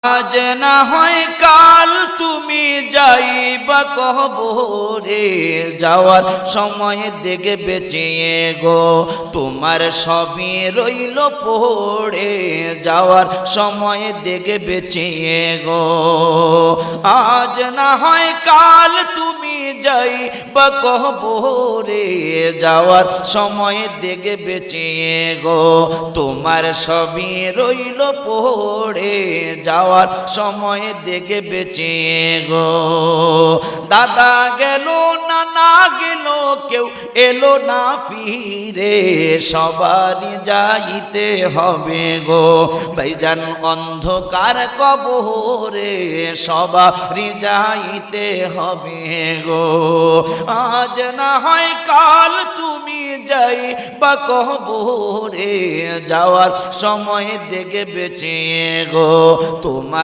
আজ না হয় কাল তুমি যাইবা কবরে, যাওয়ার সময় দেখে বেঁচিয়ে গো তোমার সবই রইল পড়ে, যাওয়ার সময় দেখে বেঁচিয়ে গো। আজ না হয় কাল তুমি যাইবা কবরে, যাওয়ার সময় দেখে বেঁচিয়ে গো তোমার সবই রইল পড়ে, যাওয়ার সময় দেখে বেঁচিয়ে গো। দাদা গেল নানা গেল কেউ এলো না ফিরে, সবারই যাইতে হবে গো ভাইজান অন্ধকার কবরে, সবারই যাইতে হবে গো। আজ না হয় কাল তুমি যাইবা কবরে, যাওয়ার সময় দেখে বেঁচিয়ে গো তোমার